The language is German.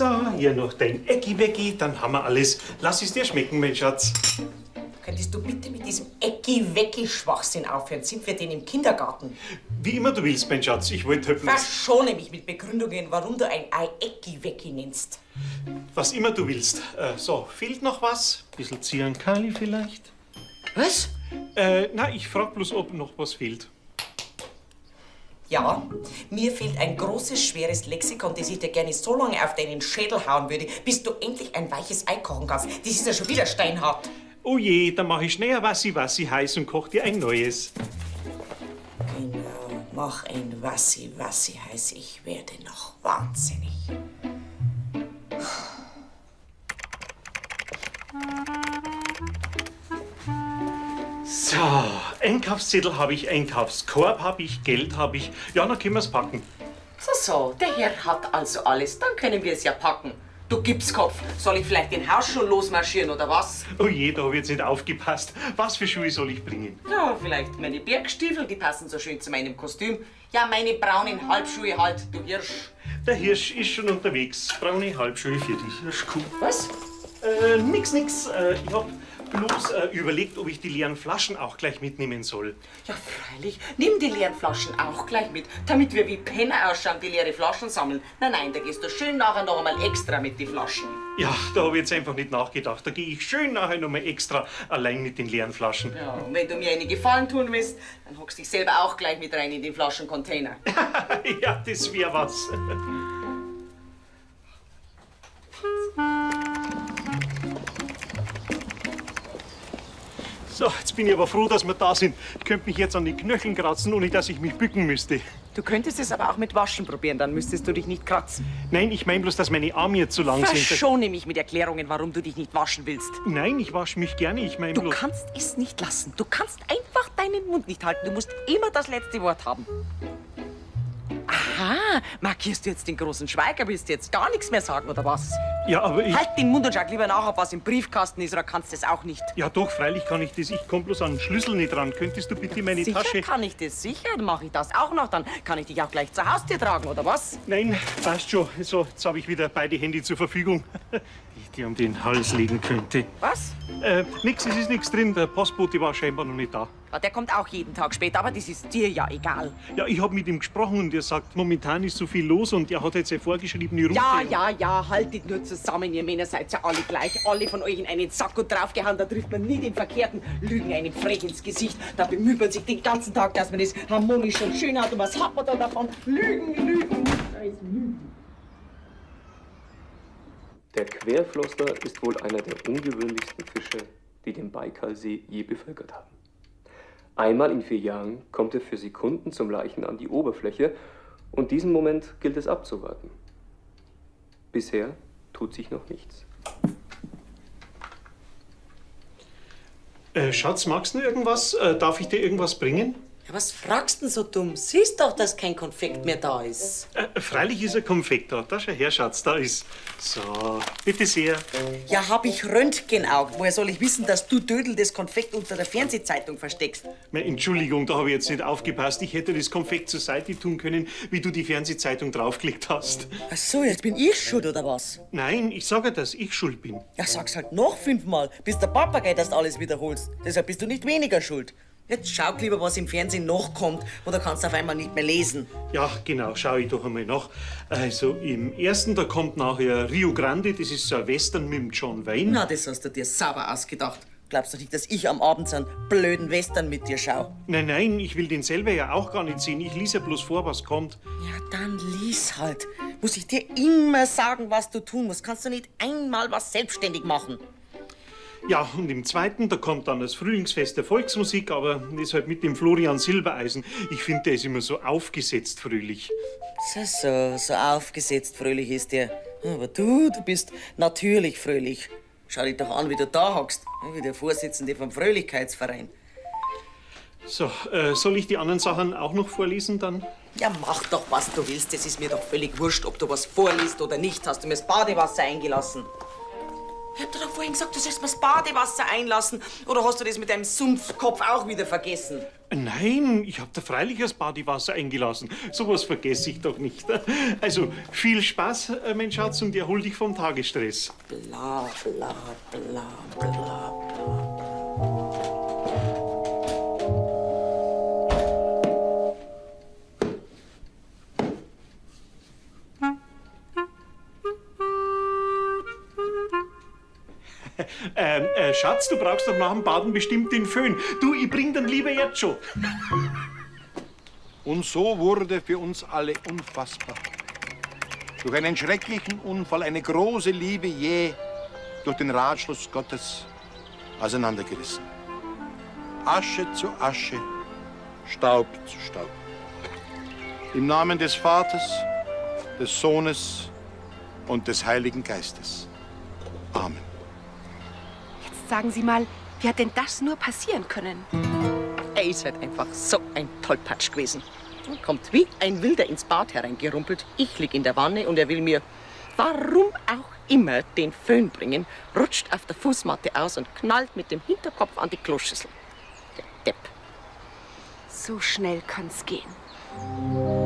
So, hier noch dein Ecki-Wecki, dann haben wir alles. Lass es dir schmecken, mein Schatz. Könntest du bitte mit diesem Ecki-Wecki-Schwachsinn aufhören? Sind wir denn im Kindergarten? Wie immer du willst, mein Schatz. Ich wollte halt bloß... Verschone mich mit Begründungen, warum du ein Ei Ecki-Wecki nennst. Was immer du willst. So, fehlt noch was? Bisschen Ziankali vielleicht? Was? Na, ich frag bloß, ob noch was fehlt. Ja, mir fehlt ein großes, schweres Lexikon, das ich dir gerne so lange auf deinen Schädel hauen würde, bis du endlich ein weiches Ei kochen kannst. Das ist ja schon wieder steinhart. Oh je, dann mach ich schnell ein Wassi heiß und koch dir ein neues. Genau, mach ein Wassi heiß. Ich werde noch wahnsinnig. So, Einkaufszettel habe ich, Einkaufskorb habe ich, Geld habe ich. Ja, dann können wir's packen. So, der Herr hat also alles. Dann können wir es ja packen. Du Gipskopf, soll ich vielleicht den Haus schon losmarschieren oder was? Oh je, da habe ich jetzt nicht aufgepasst. Was für Schuhe soll ich bringen? Ja, vielleicht meine Bergstiefel, die passen so schön zu meinem Kostüm. Ja, meine braunen Halbschuhe halt, du Hirsch. Der Hirsch ist schon unterwegs. Braune Halbschuhe für dich, Hirschkuh. Was? Nix. Ich hab bloß überlegt, ob ich die leeren Flaschen auch gleich mitnehmen soll. Ja, freilich. Nimm die leeren Flaschen auch gleich mit, damit wir wie Penner ausschauen, die leere Flaschen sammeln. Nein, da gehst du schön nachher noch einmal extra mit den Flaschen. Ja, da habe ich jetzt einfach nicht nachgedacht. Da gehe ich schön nachher noch mal extra allein mit den leeren Flaschen. Ja, und wenn du mir einen Gefallen tun willst, dann hockst dich selber auch gleich mit rein in den Flaschencontainer. Ja, das wär was. So, jetzt bin ich aber froh, dass wir da sind. Ich könnte mich jetzt an die Knöcheln kratzen, ohne dass ich mich bücken müsste. Du könntest es aber auch mit Waschen probieren, dann müsstest du dich nicht kratzen. Nein, ich meine bloß, dass meine Arme jetzt zu lang sind. Verschone mich mit Erklärungen, warum du dich nicht waschen willst. Nein, ich wasche mich gerne. Ich meine Du bloß... kannst es nicht lassen. Du kannst einfach deinen Mund nicht halten. Du musst immer das letzte Wort haben. Aha, markierst du jetzt den großen Schweiger? Willst du jetzt gar nichts mehr sagen, oder was? Ja, aber ich... Halt den Mund und schau lieber nach, ob was im Briefkasten ist, oder kannst du es auch nicht? Ja doch, freilich kann ich das. Ich komm bloß an den Schlüssel nicht ran. Könntest du bitte meine Sicher Tasche... kann ich das, sicher. Dann mache ich das auch noch. Dann kann ich dich auch gleich zur Haustür tragen, oder was? Nein, passt schon. So, jetzt habe ich wieder beide Hände zur Verfügung, die ich dir um den Hals legen könnte. Was? Nix, es ist nichts drin. Der Postbote war scheinbar noch nicht da. Ja, der kommt auch jeden Tag später, aber das ist dir ja egal. Ja, ich habe mit ihm gesprochen und er sagt, momentan ist so viel los und er hat jetzt eine vorgeschriebene Route. Ja, haltet nur zusammen, ihr Männer seid ja alle gleich. Alle von euch in einen Sakko draufgehauen, da trifft man nie den Verkehrten. Lügen einem frech ins Gesicht, da bemüht man sich den ganzen Tag, dass man das harmonisch und schön hat. Und was hat man da davon? Lügen. Der Querflosser ist wohl einer der ungewöhnlichsten Fische, die den Baikalsee je bevölkert haben. Einmal in 4 Jahren kommt er für Sekunden zum Leichen an die Oberfläche und diesen Moment gilt es abzuwarten. Bisher tut sich noch nichts. Schatz, magst du irgendwas? Darf ich dir irgendwas bringen? Ja, was fragst denn so dumm? Siehst doch, dass kein Konfekt mehr da ist. Freilich ist ein Konfekt da. Da schau her, Schatz, da ist. So, bitte sehr. Ja, hab ich Röntgenaugen. Woher soll ich wissen, dass du Dödel das Konfekt unter der Fernsehzeitung versteckst? Entschuldigung, da habe ich jetzt nicht aufgepasst. Ich hätte das Konfekt zur Seite tun können, wie du die Fernsehzeitung draufgelegt hast. Ach so, jetzt bin ich schuld, oder was? Nein, ich sage, dass ich schuld bin. Ja, sag's halt noch 5-mal, bis der Papagei das alles wiederholst. Deshalb bist du nicht weniger schuld. Jetzt schau lieber, was im Fernsehen noch kommt, oder kannst auf einmal nicht mehr lesen. Ja, genau, schau ich doch einmal nach. Also im ersten, da kommt nachher Rio Grande, das ist so ein Western mit dem John Wayne. Na, das hast du dir sauber ausgedacht. Glaubst du nicht, dass ich am Abend so einen blöden Western mit dir schau? Nein, ich will den selber ja auch gar nicht sehen. Ich lese ja bloß vor, was kommt. Ja, dann lies halt. Muss ich dir immer sagen, was du tun musst? Kannst du nicht einmal was selbstständig machen? Ja, und im zweiten, da kommt dann das Frühlingsfest der Volksmusik, aber das halt mit dem Florian Silbereisen. Ich finde, der ist immer so aufgesetzt fröhlich. So aufgesetzt fröhlich ist der. Aber du bist natürlich fröhlich. Schau dich doch an, wie du da hockst. Wie der Vorsitzende vom Fröhlichkeitsverein. So, soll ich die anderen Sachen auch noch vorlesen dann? Ja, mach doch, was du willst. Es ist mir doch völlig wurscht, ob du was vorliest oder nicht. Hast du mir das Badewasser eingelassen? Ich hab dir doch vorhin gesagt, du sollst mir das Badewasser einlassen. Oder hast du das mit deinem Sumpfkopf auch wieder vergessen? Nein, ich hab da freilich das Badewasser eingelassen. Sowas vergesse ich doch nicht. Also, viel Spaß, mein Schatz, und erhol dich vom Tagesstress. Bla, bla, bla, bla, bla. Schatz, du brauchst doch nach dem Baden bestimmt den Föhn. Du, ich bring den lieber jetzt schon. Und so wurde für uns alle unfassbar. Durch einen schrecklichen Unfall eine große Liebe jäh durch den Ratschluss Gottes auseinandergerissen. Asche zu Asche, Staub zu Staub. Im Namen des Vaters, des Sohnes und des Heiligen Geistes. Amen. Sagen Sie mal, wie hat denn das nur passieren können? Er ist halt einfach so ein Tollpatsch gewesen. Er kommt wie ein Wilder ins Bad hereingerumpelt. Ich lieg in der Wanne und er will mir, warum auch immer, den Föhn bringen, rutscht auf der Fußmatte aus und knallt mit dem Hinterkopf an die Kloschüssel. Der Depp. So schnell kann's gehen.